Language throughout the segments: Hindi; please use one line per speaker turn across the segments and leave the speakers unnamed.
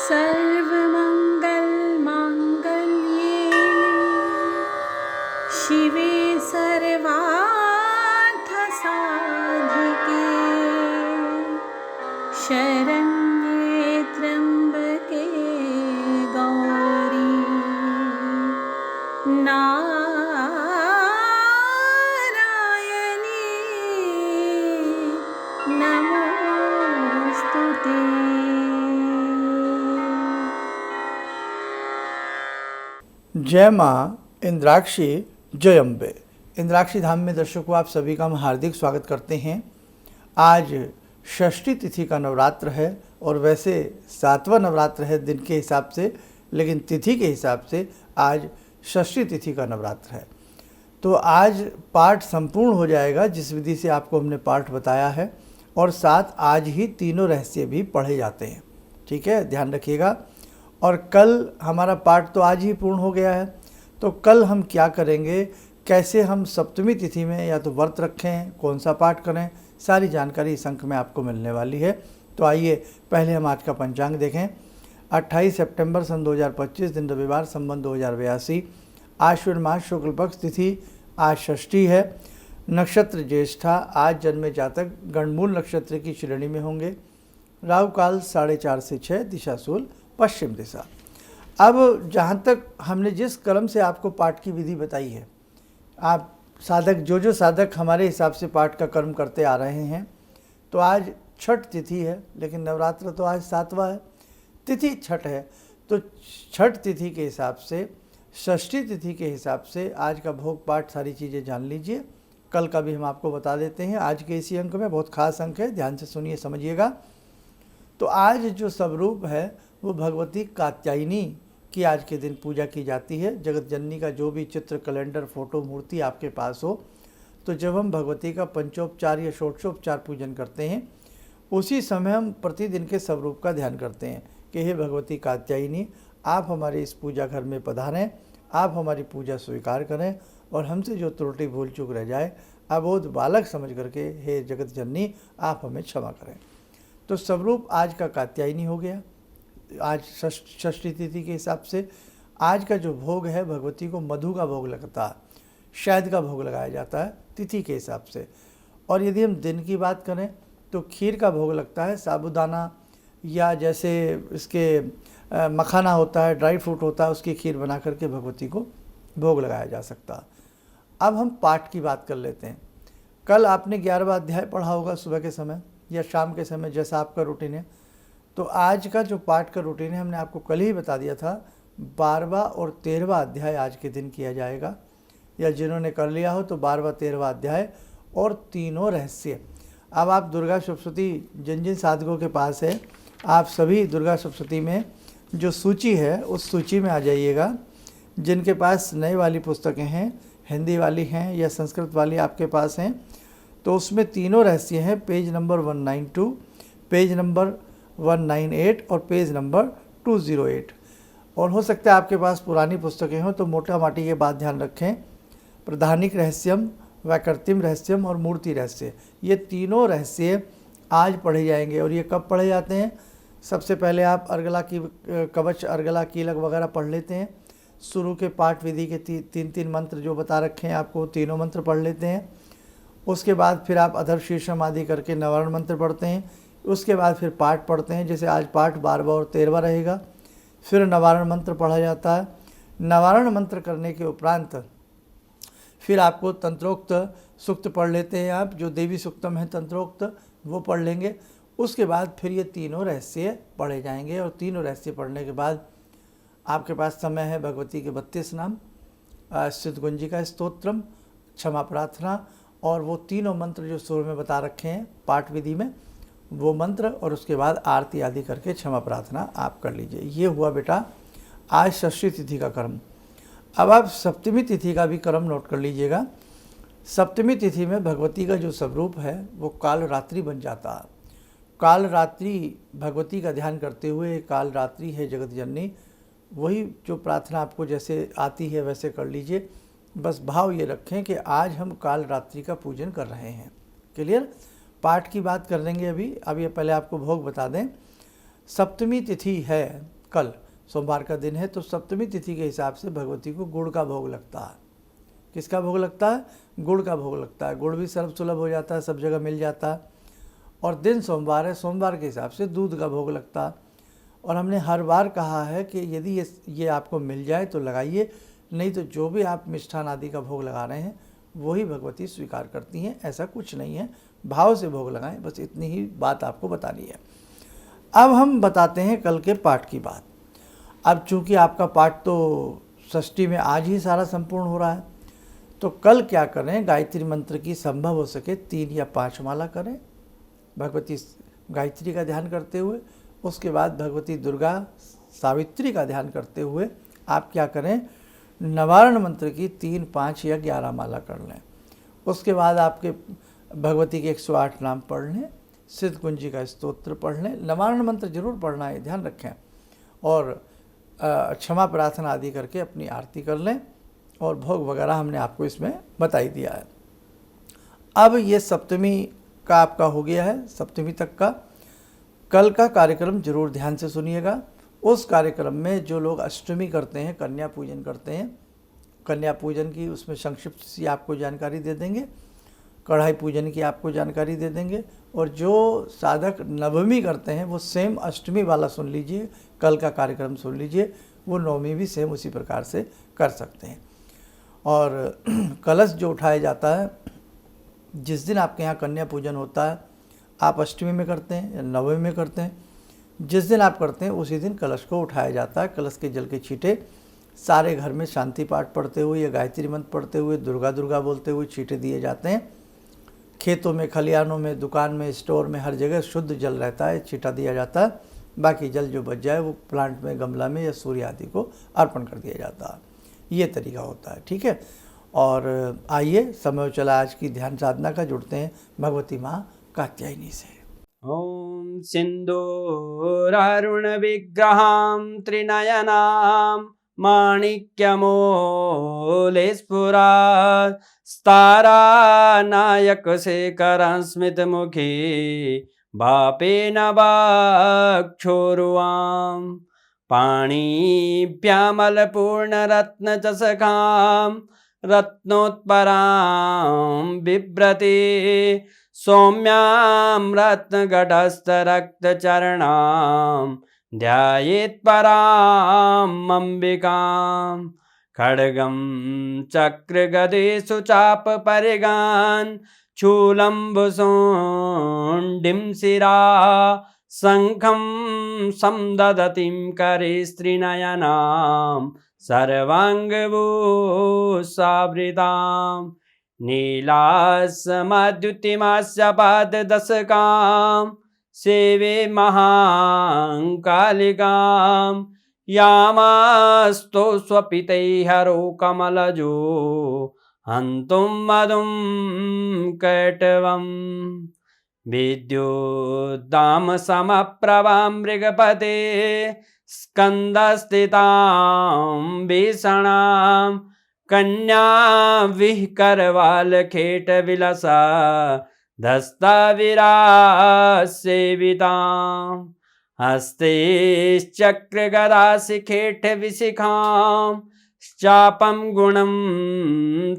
सर्वमङ्गलमाङ्गल्ये शिवे सर्वार्थसाधिके शरण्ये त्र्यम्बके गौरी नारायणी नमोस्तुते।
जय माँ इंद्राक्षी जय अम्बे। इंद्राक्षी धाम में दर्शकों आप सभी का हम हार्दिक स्वागत करते हैं। आज षष्ठी तिथि का नवरात्र है और वैसे 7वां नवरात्र है दिन के हिसाब से, लेकिन तिथि के हिसाब से आज षष्ठी तिथि का नवरात्र है। तो आज पाठ संपूर्ण हो जाएगा जिस विधि से आपको हमने पाठ बताया है, और साथ आज ही तीनों रहस्य भी पढ़े जाते हैं। ठीक है, ध्यान रखिएगा। और कल हमारा पाठ तो आज ही पूर्ण हो गया है, तो कल हम क्या करेंगे, कैसे हम सप्तमी तिथि में या तो व्रत रखें, कौन सा पाठ करें, सारी जानकारी इस अंक में आपको मिलने वाली है। तो आइए पहले हम आज का पंचांग देखें। 28 सितंबर सन 2025 दिन रविवार संवत 2082, आश्विन मास शुक्ल पक्ष तिथि आज षष्ठी है। नक्षत्र ज्येष्ठा, आज जन्मे जातक गणमूल नक्षत्र की श्रेणी में होंगे। राहु काल 4:30 से 6, दिशा शूल पश्चिम दिशा। अब जहाँ तक हमने जिस क्रम से आपको पाठ की विधि बताई है, आप साधक जो साधक हमारे हिसाब से पाठ का कर्म करते आ रहे हैं, तो आज छठ तिथि है, लेकिन नवरात्र तो आज 7वां है, तिथि छठ है। तो छठ तिथि के हिसाब से, षष्ठी तिथि के हिसाब से आज का भोग पाठ सारी चीज़ें जान लीजिए। कल का भी हम आपको बता देते हैं। आज के इसी अंक में बहुत खास अंक है, ध्यान से सुनिए समझिएगा। तो आज जो स्वरूप है वो भगवती कात्यायनी की आज के दिन पूजा की जाती है। जगत जननी का जो भी चित्र, कैलेंडर, फोटो, मूर्ति आपके पास हो, तो जब हम भगवती का पंचोपचार या षोडशोपचार पूजन करते हैं, उसी समय हम प्रतिदिन के स्वरूप का ध्यान करते हैं कि हे भगवती कात्यायनी, आप हमारे इस पूजा घर में पधारें, आप हमारी पूजा स्वीकार करें, और हमसे जो त्रुटि भूल चूक रह जाए, अबोध बालक समझ करके हे जगत जननी आप हमें क्षमा करें। तो स्वरूप आज का कात्यायनी हो गया। आज षष्ठी तिथि के हिसाब से आज का जो भोग है, भगवती को मधु का भोग लगता है, शहद का भोग लगाया जाता है तिथि के हिसाब से। और यदि हम दिन की बात करें तो खीर का भोग लगता है, साबूदाना या जैसे इसके मखाना होता है, ड्राई फ्रूट होता है, उसकी खीर बना करके भगवती को भोग लगाया जा सकता है। अब हम पाठ की बात कर लेते हैं। कल आपने 11वां अध्याय पढ़ा होगा सुबह के समय या शाम के समय, जैसा आपका रूटीन है। तो आज का जो पाठ का रूटीन है हमने आपको कल ही बता दिया था। 12वां और 13वां अध्याय आज के दिन किया जाएगा, या जिन्होंने कर लिया हो तो 12वां 13वां अध्याय और तीनों रहस्य। अब आप दुर्गा सप्तशती जिन जिन साधकों के पास है, आप सभी दुर्गा सप्तशती में जो सूची है उस सूची में आ जाइएगा। जिनके पास नई वाली पुस्तकें हैं, हिंदी वाली हैं या संस्कृत वाली आपके पास हैं, तो उसमें तीनों रहस्य हैं। पेज नंबर 192, पेज नंबर 198 और पेज नंबर 208। और हो सकता है आपके पास पुरानी पुस्तकें हों, तो मोटा माटी ये बात ध्यान रखें, प्रधानिक रहस्यम, वैकृतिम रहस्यम और मूर्ति रहस्य, ये तीनों रहस्य आज पढ़े जाएंगे। और ये कब पढ़े जाते हैं? सबसे पहले आप अर्गला की कवच, अर्गला कीलक वगैरह पढ़ लेते हैं। शुरू के पाठ विधि के तीन मंत्र जो बता रखे हैं आपको, तीनों मंत्र पढ़ लेते हैं। उसके बाद फिर आप अधर शीर्षम आदि करके नवारण मंत्र पढ़ते हैं। उसके बाद फिर पाठ पढ़ते हैं, जैसे आज पाठ 12वां और 13वां रहेगा। फिर नवारण मंत्र पढ़ा जाता है। नवारण मंत्र करने के उपरांत फिर आपको तंत्रोक्त सूक्त पढ़ लेते हैं आप, जो देवी सूक्तम है तंत्रोक्त, वो पढ़ लेंगे। उसके बाद फिर ये तीनों रहस्य पढ़े जाएंगे, और तीनों रहस्य पढ़ने के बाद आपके पास समय है भगवती के 32 नाम, सिद्धगुंजिका स्तोत्रम, क्षमा प्रार्थना, और वो तीनों मंत्र जो शुरू में बता रखे हैं पाठ विधि में, वो मंत्र, और उसके बाद आरती आदि करके क्षमा प्रार्थना आप कर लीजिए। ये हुआ बेटा आज षष्ठी तिथि का कर्म। अब आप सप्तमी तिथि का भी कर्म नोट कर लीजिएगा। सप्तमी तिथि में भगवती का जो स्वरूप है वो काल रात्रि बन जाता है। काल रात्रि भगवती का ध्यान करते हुए, काल रात्रि है जगत जननी, वही जो प्रार्थना आपको जैसे आती है वैसे कर लीजिए। बस भाव ये रखें कि आज हम काल रात्रि का पूजन कर रहे हैं। क्लियर? पाठ की बात कर लेंगे अभी। अब ये पहले आपको भोग बता दें। सप्तमी तिथि है कल सोमवार का दिन है, तो सप्तमी तिथि के हिसाब से भगवती को गुड़ का भोग लगता है। किसका भोग लगता है? गुड़ का भोग लगता है। गुड़ भी सर्व सुलभ हो जाता है, सब जगह मिल जाता है। और दिन सोमवार है, सोमवार के हिसाब से दूध का भोग लगता है। और हमने हर बार कहा है कि यदि ये आपको मिल जाए तो लगाइए, नहीं तो जो भी आप मिष्ठान आदि का भोग लगा रहे हैं वही भगवती स्वीकार करती हैं। ऐसा कुछ नहीं है, भाव से भोग लगाएं, बस इतनी ही बात आपको बतानी है। अब हम बताते हैं कल के पाठ की बात। अब चूँकि आपका पाठ तो षष्ठी में आज ही सारा संपूर्ण हो रहा है, तो कल क्या करें? गायत्री मंत्र की संभव हो सके 3 या 5 माला करें भगवती गायत्री का ध्यान करते हुए। उसके बाद भगवती दुर्गा सावित्री का ध्यान करते हुए आप क्या करें? नवारण मंत्र की 3, 5 या 11 माला कर लें। उसके बाद आपके भगवती के 108 नाम पढ़ लें, सिद्ध कुंजी का स्तोत्र पढ़ लें। नवारण मंत्र जरूर पढ़ना है, ध्यान रखें। और क्षमा प्रार्थना आदि करके अपनी आरती कर लें। और भोग वगैरह हमने आपको इसमें बता ही दिया है। अब ये सप्तमी का आपका हो गया है, सप्तमी तक का। कल का कार्यक्रम जरूर ध्यान से सुनिएगा। उस कार्यक्रम में जो लोग अष्टमी करते हैं, कन्या पूजन करते हैं, कन्या पूजन की उसमें संक्षिप्त सी आपको जानकारी दे देंगे। कढ़ाई पूजन की आपको जानकारी दे देंगे। और जो साधक नवमी करते हैं वो सेम अष्टमी वाला सुन लीजिए, कल का कार्यक्रम सुन लीजिए। वो नवमी भी सेम उसी प्रकार से कर सकते हैं। और कलश जो उठाया जाता है, जिस दिन आपके यहाँ कन्या पूजन होता है, आप अष्टमी में करते हैं या नवमी में करते हैं, जिस दिन आप करते हैं उसी दिन कलश को उठाया जाता है। कलश के जल के छींटे सारे घर में शांति पाठ पढ़ते हुए या गायत्री मंत्र पढ़ते हुए, दुर्गा दुर्गा बोलते हुए छींटे दिए जाते हैं। खेतों में, खलिहानों में, दुकान में, स्टोर में, हर जगह शुद्ध जल रहता है, छींटा दिया जाता है। बाकी जल जो बच जाए वो प्लांट में, गमला में या सूर्य आदि को अर्पण कर दिया जाता है। ये तरीका होता है, ठीक है। और आइए, समय चला आज की ध्यान साधना का, जुड़ते हैं भगवती माँ कात्यायनी से।
ॐ सिन्दूरारुणविग्रहां त्रिनयनां माणिक्यमौलिस्फुरा स्तारानायकशेखरं स्मितमुखी बापेन वाक्षोरुवां पाणिभ्यामलपूर्णरत्नचषकां रत्नोत्परां बिभ्रति सौम्यां रत्नघटस्थरक्तचरणां ध्यायेत् पराम् अम्बिकां खड्गं चक्रगदेषु चापपरिगान् शूलम्बुशोण्डिं शिरा शङ्खं समदधतीं करे स्त्रीनयनां सर्वाङ्गभूषावृतां नीलासमद्युतिमास्य पाददशकां सेवे महाकालिकां यामास्तो स्वपितैहरो कमलजो हन्तुं मधुं कैटवम् विद्युद्दामसमप्रभां मृगपते स्कन्दस्थितां भीषणां कन्या विहकरवालखेटविलसा धस्ताविरासेवितां हस्तैश्चक्रगदाशिखेटविशिखां चापं गुणं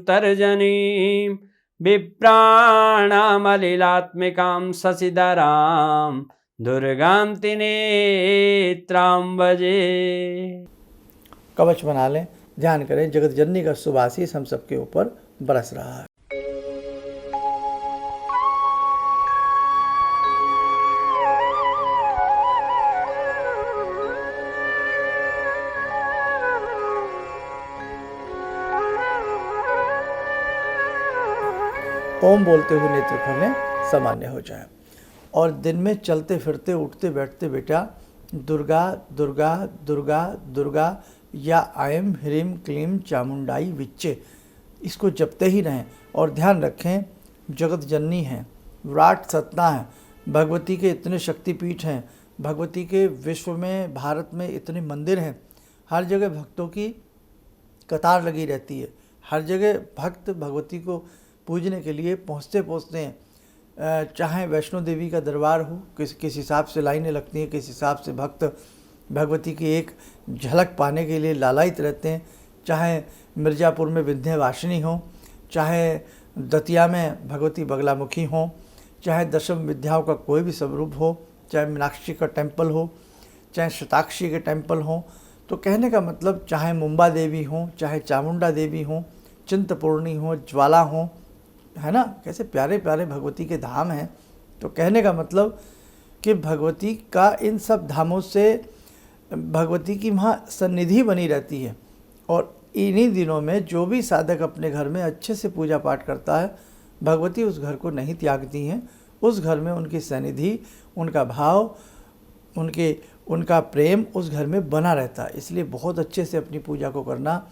तर्जनीं बिभ्राणामलिलात्मिकां शशिधरां दुर्गां त्रिनेत्रां भजे।
कवच बना लें, ध्यान करें, जगत जननी का शुभ आशीष हम सबके ऊपर बरस रहा है। ओम बोलते हुए नेत्र खोलें, सामान्य हो जाए। और दिन में चलते फिरते, उठते बैठते बेटा दुर्गा दुर्गा दुर्गा दुर्गा या आयम ह्रीम क्लीम चामुंडाई विच्चे, इसको जपते ही रहें। और ध्यान रखें, जगत जननी हैं, विराट सत्ता है, भगवती के इतने शक्तिपीठ हैं, भगवती के विश्व में, भारत में इतने मंदिर हैं, हर जगह भक्तों की कतार लगी रहती है। हर जगह भक्त भगवती को पूजने के लिए पहुँचते हैं। चाहे वैष्णो देवी का दरबार हो, किस हिसाब से लाइनें लगती हैं, किस हिसाब से भक्त भगवती की एक झलक पाने के लिए लालायित रहते हैं। चाहे मिर्ज़ापुर में विंध्यवासिनी हो, चाहे दतिया में भगवती बगलामुखी हो, चाहे दशम विद्याओं का कोई भी स्वरूप हो, चाहे मीनाक्षी का टेम्पल हो, चाहे शताक्षी के टेम्पल हो। तो कहने का मतलब चाहे मुंबा देवी हो, चाहे चामुंडा देवी हो, चिंतपूर्णी हो, ज्वाला हो, है ना, कैसे प्यारे प्यारे भगवती के धाम हैं। तो कहने का मतलब कि भगवती का इन सब धामों से भगवती की वहाँ सन्निधि बनी रहती है। और इन्हीं दिनों में जो भी साधक अपने घर में अच्छे से पूजा पाठ करता है, भगवती उस घर को नहीं त्यागती हैं। उस घर में उनकी सन्निधि, उनका भाव, उनका प्रेम उस घर में बना रहता है। इसलिए बहुत अच्छे से अपनी पूजा को करना,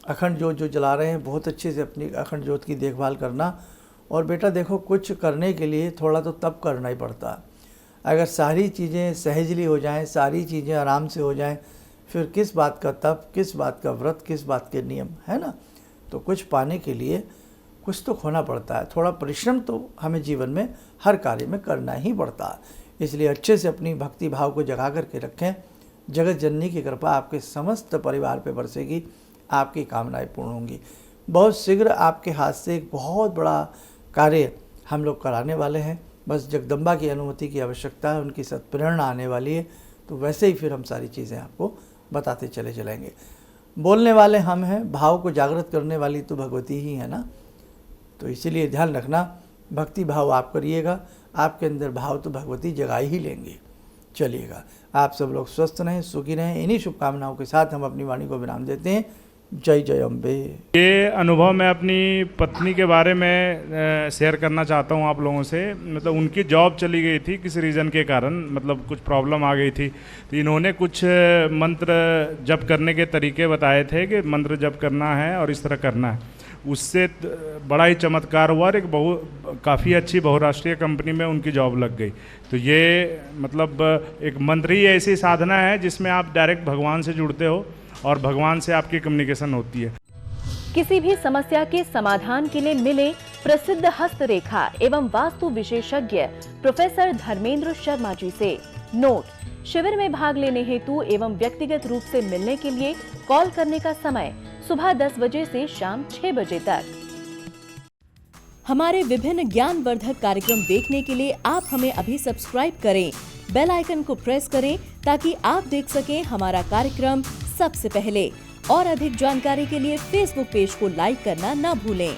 अखंड ज्योत जो जला रहे हैं बहुत अच्छे से अपनी अखंड ज्योत की देखभाल करना। और बेटा देखो, कुछ करने के लिए थोड़ा तो तप करना ही पड़ता है। अगर सारी चीज़ें सहजली हो जाएं, सारी चीज़ें आराम से हो जाएं, फिर किस बात का तप, किस बात का व्रत, किस बात के नियम, है ना। तो कुछ पाने के लिए कुछ तो खोना पड़ता है। थोड़ा परिश्रम तो हमें जीवन में हर कार्य में करना ही पड़ता है। इसलिए अच्छे से अपनी भक्ति भाव को जगा करके रखें। जगत जननी की कृपा आपके समस्त परिवार पर बरसेगी, आपकी कामनाएं पूर्ण होंगी। बहुत शीघ्र आपके हाथ से एक बहुत बड़ा कार्य हम लोग कराने वाले हैं। बस जगदम्बा की अनुमति की आवश्यकता है, उनकी सत्प्रेरणा आने वाली है। तो वैसे ही फिर हम सारी चीज़ें आपको बताते चले चलेंगे। बोलने वाले हम हैं, भाव को जागृत करने वाली तो भगवती ही है ना। तो इसीलिए ध्यान रखना, भक्ति भाव आप करिएगा, आपके अंदर भाव तो भगवती जगा ही लेंगे। चलिएगा, आप सब लोग स्वस्थ रहें, सुखी रहें। इन्हीं शुभकामनाओं के साथ हम अपनी वाणी को विराम देते हैं। जय जय अम्बे।
ये अनुभव मैं अपनी पत्नी के बारे में शेयर करना चाहता हूँ आप लोगों से। मतलब उनकी जॉब चली गई थी किसी रीज़न के कारण, मतलब कुछ प्रॉब्लम आ गई थी। तो इन्होंने कुछ मंत्र जप करने के तरीके बताए थे कि मंत्र जप करना है और इस तरह करना है। उससे बड़ा ही चमत्कार हुआ और एक काफ़ी अच्छी बहुराष्ट्रीय कंपनी में उनकी जॉब लग गई। तो ये मतलब एक मंत्र ही ऐसी साधना है जिसमें आप डायरेक्ट भगवान से जुड़ते हो और भगवान से आपकी कम्युनिकेशन होती है।
किसी भी समस्या के समाधान के लिए मिले प्रसिद्ध हस्तरेखा एवं वास्तु विशेषज्ञ प्रोफेसर धर्मेंद्र शर्मा जी से। नोट: शिविर में भाग लेने हेतु एवं व्यक्तिगत रूप से मिलने के लिए कॉल करने का समय सुबह 10 बजे से शाम 6 बजे तक। हमारे विभिन्न ज्ञानवर्धक कार्यक्रम देखने के लिए आप हमें अभी सब्सक्राइब करें, बेल आइकन को प्रेस करें ताकि आप देख सकें हमारा कार्यक्रम सबसे पहले। और अधिक जानकारी के लिए फेसबुक पेज को लाइक करना न भूलें।